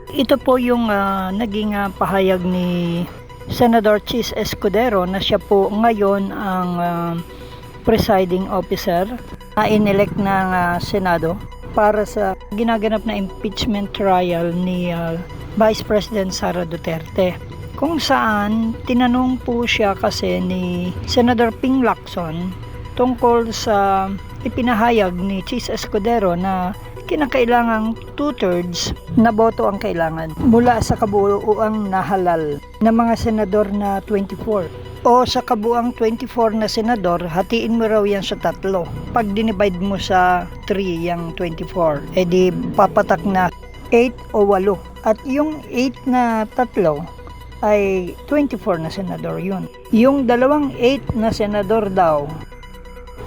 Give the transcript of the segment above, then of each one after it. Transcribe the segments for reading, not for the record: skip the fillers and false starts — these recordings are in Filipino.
Ito po yung naging pahayag ni Senador Chis Escudero na siya po ngayon ang presiding officer na inelect ng Senado para sa ginaganap na impeachment trial ni Vice President Sara Duterte, kung saan tinanong po siya kasi ni Senator Ping Lacson tungkol sa ipinahayag ni Chis Escudero na kinakailangang 2/3 na boto ang kailangan mula sa kabuuang nahalal na mga senador na 24. O sa kabuuang 24 na senador, hatiin mo raw yan sa tatlo. Pag dinivide mo sa 3 yung 24, edi papatak na 8 o 8. At yung 8 na tatlo ay 24 na senador yun. Yung dalawang 8 na senador daw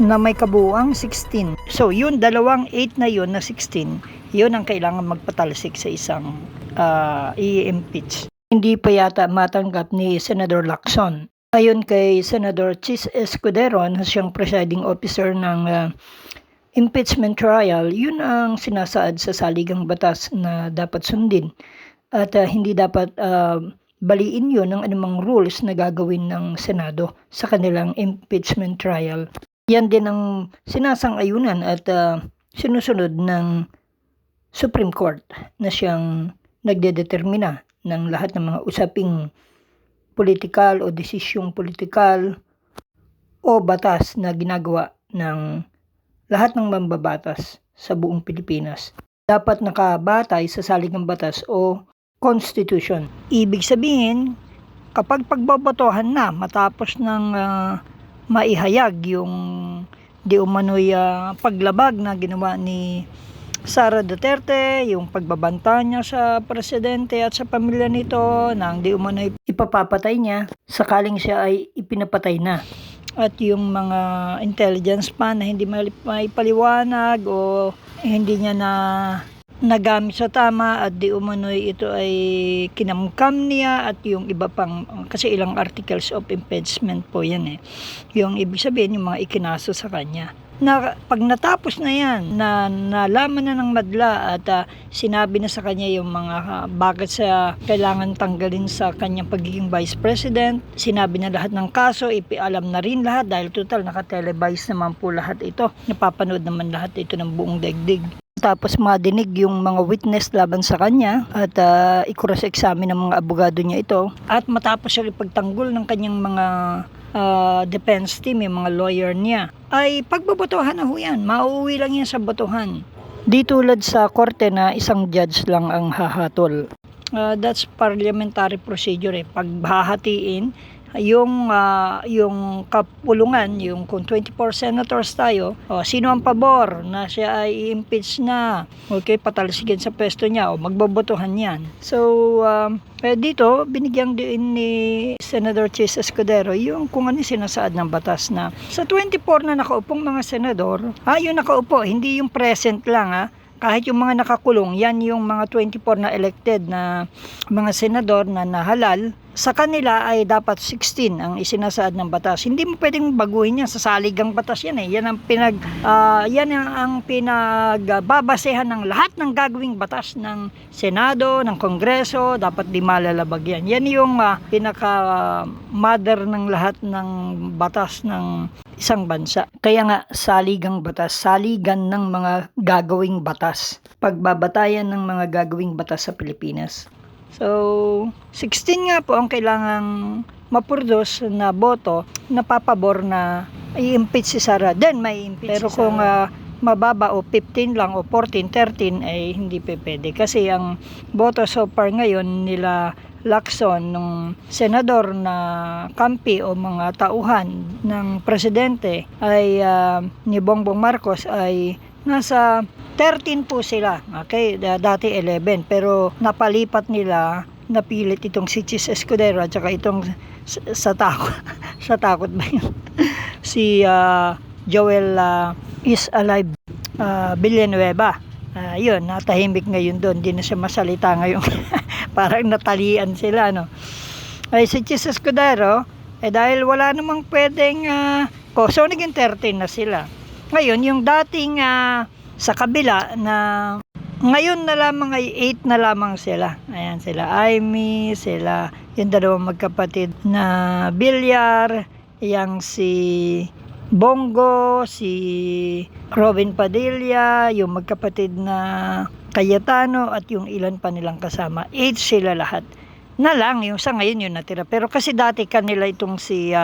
na may kabuuang 16. So, yun, dalawang 8 na yun na 16, yun ang kailangan magpatalsik sa isang i-impeach. Hindi pa yata matanggap ni Senador Lacson. Ayon kay Senador Chis Escudero na siyang presiding officer ng impeachment trial, yun ang sinasaad sa saligang batas na dapat sundin. At hindi dapat baliin yun ng anumang rules na gagawin ng Senado sa kanilang impeachment trial. Yan din ang sinasang-ayunan at sinusunod ng Supreme Court na siyang nagdedetermina ng lahat ng mga usaping politikal o desisyong politikal o batas na ginagawa ng lahat ng mambabatas sa buong Pilipinas. Dapat nakabatay sa saligang batas o Constitution. Ibig sabihin, kapag pagbobotohan na matapos ng maihayag yung di umano'y paglabag na ginawa ni Sara Duterte, yung pagbabanta niya sa presidente at sa pamilya nito nang di umano'y ipapapatay niya sakaling siya ay ipinapatay na. At yung mga intelligence pa na hindi maipaliwanag o hindi niya na nagamit sa tama at di umano'y ito ay kinamkam niya at yung iba pang, kasi ilang articles of impeachment po yan yung ibig sabihin yung mga ikinaso sa kanya na pag natapos na yan na nalaman na ng madla at sinabi na sa kanya yung mga bakit sa kailangan tanggalin sa kanyang pagiging vice president, sinabi na lahat ng kaso, ipialam na rin lahat dahil total naka-televise naman po lahat ito, napapanood naman lahat ito ng buong daigdig. Tapos madinig yung mga witness laban sa kanya at i-cross-examine ng mga abogado niya ito. At matapos siya ipagtanggol ng kanyang mga defense team, yung mga lawyer niya, ay pagbabotohan na ho yan. Mauuwi lang yan sa botohan. Di tulad sa korte na isang judge lang ang hahatol. That's parliamentary procedure. Pag hahatiin, yung kapulungan, yung kung 24 senators tayo, sino ang pabor na siya ay i-impeach na, okay, patalsikin sa pwesto niya o magbobotohan yan. So dito binigyan din ni Senator Chis Escudero yung kung ano sinasaad ng batas na sa 24 na nakaupong mga senador, yung nakaupo, hindi yung present lang kahit yung mga nakakulong, yan yung mga 24 na elected na mga senador na nahalal, sa kanila ay dapat 16 ang isinasaad ng batas. Hindi mo pwedeng baguhin yan sa saligang batas yan Yan ang pinagbabasehan ng lahat ng gagawing batas ng Senado, ng Kongreso, dapat di malalabag yan. Yan yung pinaka-mother ng lahat ng batas ng isang bansa. Kaya nga saligang batas, saligan ng mga gagawing batas. Pagbabatayan ng mga gagawing batas sa Pilipinas. So, 16 nga po ang kailangang mapurdos na boto na papabor na i-impeach si Sara. Then may impeach. Pero kung mababa o 15 lang o 14, 13 ay hindi pwede. Kasi ang boto so far ngayon nila Lacson ng senador na kampi o mga tauhan ng presidente ay ni Bongbong Marcos ay nasa 13 po sila. Okay, dati 11 pero napalipat nila, napilit itong si Chis Escudero at saka itong sa takot ba yun? Si Joel is alive Villanueva. Yun, natahimik ngayon doon, hindi na siya masalita ngayon. Parang natalian sila ay si Chis Escudero dahil wala namang pwedeng so naging 13 na sila. Ngayon yung dating sa kabila na Ngayon na lamang ay 8 na lamang sila. Ayan sila Amy, sila yung dalawang magkapatid na Bilyar, yang si Bongo, si Robin Padilla, yung magkapatid na Cayetano at yung ilan pa nilang kasama. 8 sila lahat. Na lang, yung sa ngayon yun natira. Pero kasi dati kanila itong si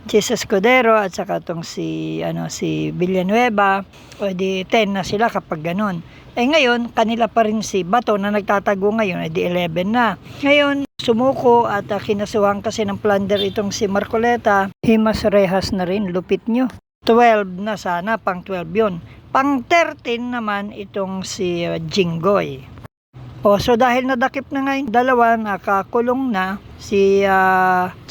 Chis Escudero at saka itong si Villanueva, o di 10 na sila kapag ganun. Ngayon, kanila pa rin si Bato na nagtatago ngayon, di 11 na. Ngayon, sumuko at kinasuhan kasi ng plunder itong si Marcoleta. Himas rehas na rin, lupit nyo. 12 na sana, pang 12 yun. Pang 13 naman itong si Jinggoy. So dahil nadakip na ngayon, dalawa nakakulong na si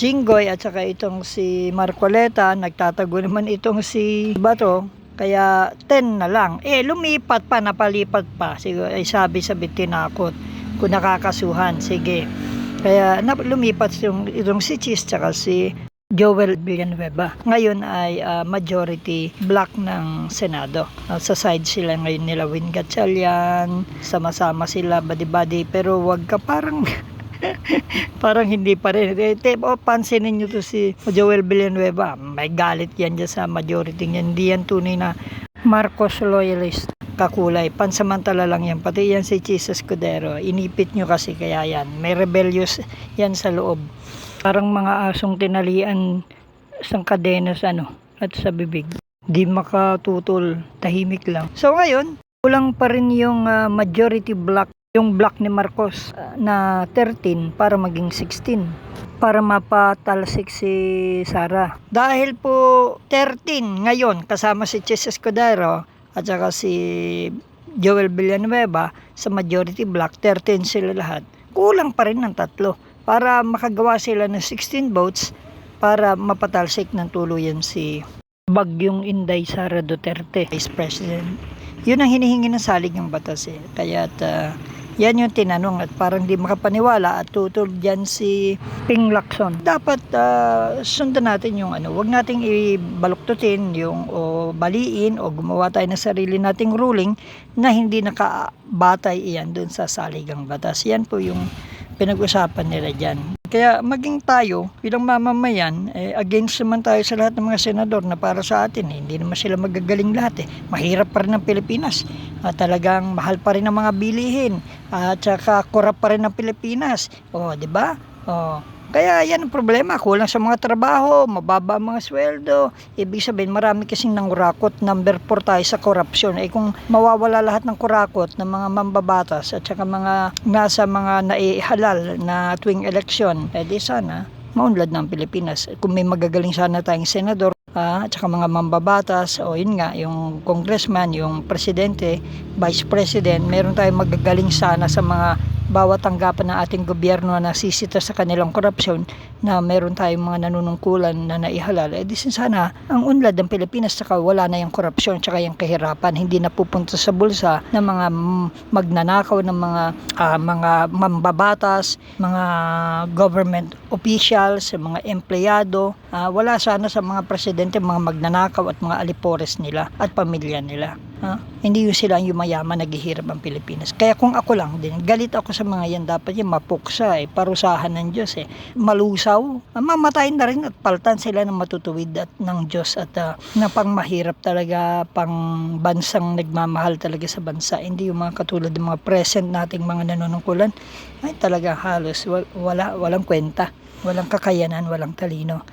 Jinggoy at saka itong si Marcoleta, nagtatago naman itong si Bato, kaya 10 na lang. Lumipat pa, napalipat pa. Siguro, sabi tinakot kung nakakasuhan, sige. Kaya lumipat itong si Chis at si Joel Villanueva. Ngayon ay majority black ng Senado. Sa side sila ngayon nila Win Gatchalian, sama-sama sila badi-badi, pero wag ka parang parang hindi pa rin. Pansinin nyo to si Joel Villanueva, may galit yan dyan sa majority yan. Hindi yan tunay na Marcos loyalist, kakulay. Pansamantala lang yan. Pati yan si Chis Escudero, inipit nyo kasi, kaya yan. May rebellious yan sa loob. Parang mga asong tinalian sa kadenas at sa bibig. Di makatutol, tahimik lang. So ngayon, kulang pa rin yung majority black, yung black ni Marcos na 13 para maging 16. Para mapatalsik si Sara. Dahil po 13 ngayon kasama si Chis Escudero at saka si Joel Villanueva sa majority black, 13 sila lahat. Kulang pa rin ng 3 para makagawa sila ng 16 votes para mapatalsik ng tuluyan si Bagyong Inday Sara Duterte, Vice President. Yun ang hinihingi ng salig ng batas Kaya yan yung tinanong at parang di makapaniwala at tutol dyan si Ping Lacson. Dapat sundan natin yung wag nating ibaluktutin o baliin o gumawa tayo ng sarili nating ruling na hindi nakabatay iyan dun sa saligang batas. Yan po yung pinag-usapan nila dyan. Kaya maging tayo bilang mamamayan, against naman tayo sa lahat ng mga senador na para sa atin. Hindi naman sila magagaling lahat. Mahirap pa rin ang Pilipinas. Talagang mahal pa rin ang mga bilihin. At saka korap pa rin ang Pilipinas. Di ba? Kaya yan ang problema. Kulang sa mga trabaho, mababa ang mga sweldo. Ibig sabihin, marami kasing nangurakot. Number 4 tayo sa korupsyon. Kung mawawala lahat ng kurakot ng mga mambabatas at saka mga nasa mga naihalal na tuwing eleksyon, di sana maunlad ng Pilipinas. Kung may magagaling sana tayong senador, at saka mga mambabatas, yun nga, yung congressman, yung presidente, vice president, meron tayong magagaling sana sa mga bawat tanggapan ng ating gobyerno na nasisita sa kanilang korupsyon, na meron tayong mga nanunungkulan na naihalal. Di sana ang unlad ng Pilipinas, saka wala na yung korupsyon tsaka yung kahirapan, hindi na pupunta sa bulsa ng mga magnanakaw, ng mga mambabatas, mga government officials, mga empleyado. Wala sana sa mga presidente, mga magnanakaw at mga alipores nila at pamilya nila. Hindi yung sila yung mayaman, naghihirap ang Pilipinas. Kaya kung ako lang din, galit ako sa mga yan, dapat yung mapuksa, parusahan ng Diyos, malusaw, mamatayin na rin at paltan sila ng matutuwid at ng Diyos at na pang mahirap talaga, pang bansang nagmamahal talaga sa bansa. Hindi yung mga katulad ng mga present nating mga nanunungkulan, ay talaga halos walang kwenta, walang kakayanan, walang talino.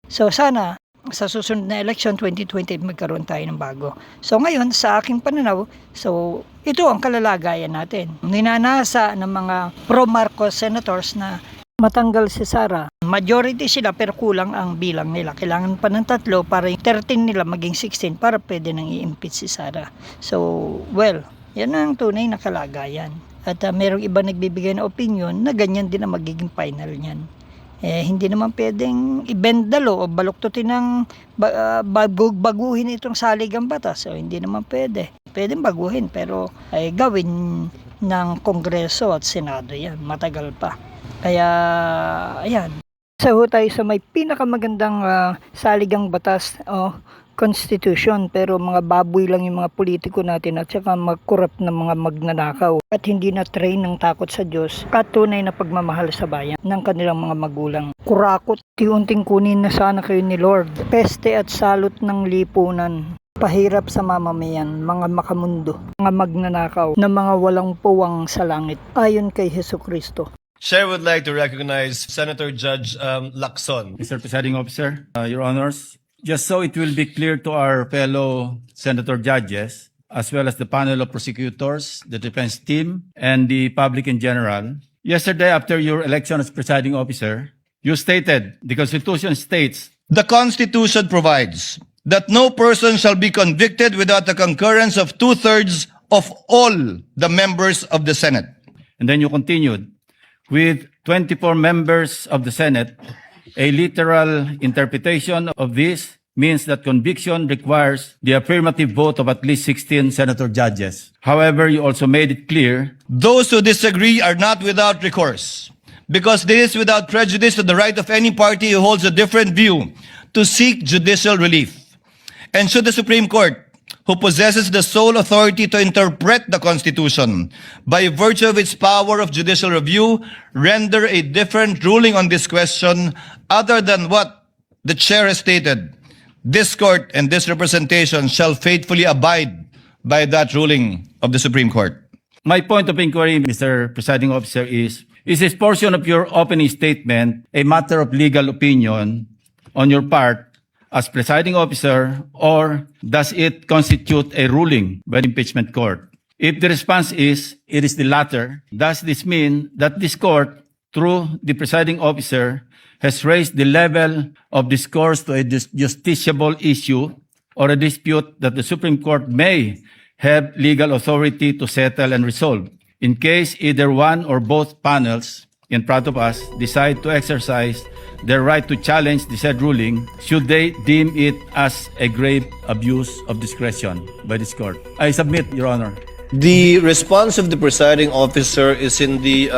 So sana sa susunod na election 2020 magkaroon tayo ng bago. So ngayon sa aking pananaw, so ito ang kalalagayan natin. Ninanasa ng mga pro-Marcos senators na matanggal si Sara. Majority sila pero kulang ang bilang nila. Kailangan pa ng 3 para yung 13 nila maging 16 para pwede nang i-impeach si Sara. So yan ang tunay na kalagayan. At merong iba nagbibigay ng opinion na ganyan din ang magiging final niyan. Hindi naman pwedeng ibendalo o baluktutin ng baguhin itong saligang batas. So, hindi naman pwede. Pwedeng baguhin pero gawin ng Kongreso at Senado yan. Matagal pa. Kaya, ayan. Tayo sa may pinakamagandang saligang batas Constitution, pero mga baboy lang yung mga politiko natin at saka mag-corrupt na mga magnanakaw at hindi na train ng takot sa Diyos at tunay na pagmamahal sa bayan ng kanilang mga magulang. Kurakot, tiunting kunin na sana kayo ni Lord. Peste at salot ng lipunan. Pahirap sa mamamayan, mga makamundo, mga magnanakaw na mga walang puwang sa langit ayon kay Hesukristo. Chair would like to recognize Senator Judge Lacson. Mr. Presiding Officer, Your Honors, just so it will be clear to our fellow senator judges, as well as the panel of prosecutors, the defense team, and the public in general, yesterday after your election as presiding officer, you stated, the Constitution states, The Constitution provides that no person shall be convicted without the concurrence of 2/3 of all the members of the Senate. and then you continued, with 24 members of the Senate, a literal interpretation of this means that conviction requires the affirmative vote of at least 16 senator judges. However, you also made it clear Those who disagree are not without recourse, because this is without prejudice to the right of any party who holds a different view to seek judicial relief. And should the Supreme Court, who possesses the sole authority to interpret the Constitution, by virtue of its power of judicial review, render a different ruling on this question other than what the Chair has stated, this Court and this representation shall faithfully abide by that ruling of the Supreme Court. my point of inquiry, Mr. Presiding Officer, is this portion of your opening statement a matter of legal opinion on your part as presiding officer, or does it constitute a ruling by the impeachment court? If the response is, it is the latter, does this mean that this court, through the presiding officer, has raised the level of discourse to a justiciable issue or a dispute that the Supreme Court may have legal authority to settle and resolve? In case either one or both panels in front of us decide to exercise their right to challenge the said ruling, should they deem it as a grave abuse of discretion by this court? I submit, Your Honor. The response of the presiding officer is in the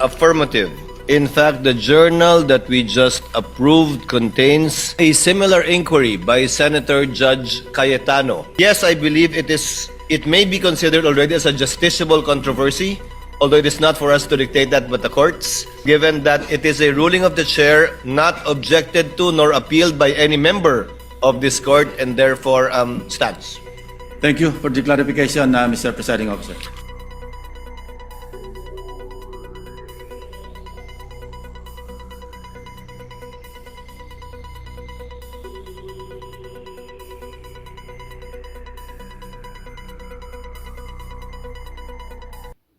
affirmative. In fact, the journal that we just approved contains a similar inquiry by Senator Judge Cayetano. Yes, I believe it may be considered already as a justiciable controversy, although it is not for us to dictate that but the courts, given that it is a ruling of the chair not objected to nor appealed by any member of this court and therefore stands. Thank you for the clarification, Mr. Presiding Officer.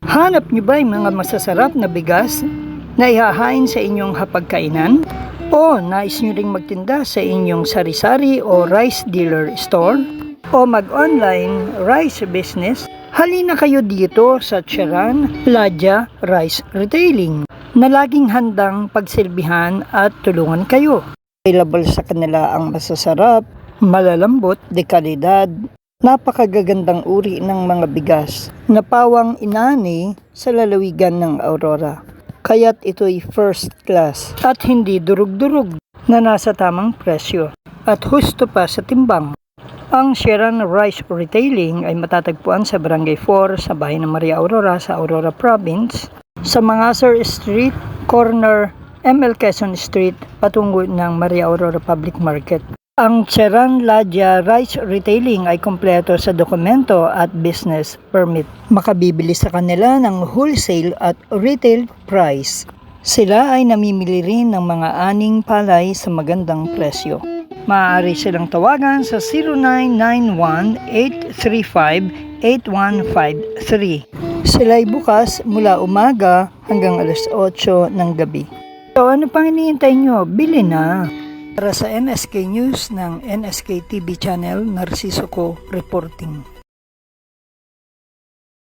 Hanap niyo ba yung mga masasarap na bigas na ihahain sa inyong hapagkainan? O nais niyo ring magtinda sa inyong sari-sari o rice dealer store? O mag-online rice business? Halina kayo dito sa Charan Ladya Rice Retailing na laging handang pagsilbihan at tulungan kayo. Available sa kanila ang masasarap, malalambot, de kalidad, napakagagandang uri ng mga bigas na pawang inani sa lalawigan ng Aurora. Kaya't ito'y first class at hindi durug-durug na nasa tamang presyo at husto pa sa timbang. Ang Charan Rice Retailing ay matatagpuan sa Barangay 4 sa bayan ng Maria Aurora sa Aurora Province, sa Mangasar Street, corner ML Quezon Street, patungo ng Maria Aurora Public Market. Ang Charan Ladya Rice Retailing ay kompleto sa dokumento at business permit. Makabibili sa kanila ng wholesale at retail price. Sila ay namimili rin ng mga aning palay sa magandang presyo. Maaari silang tawagan sa 0991-835-8153. Sila ay bukas mula umaga hanggang alas 8 ng gabi. So ano pang hinihintay nyo? Bili na! Para sa NSK News ng NSK TV Channel, Narciso Co. reporting.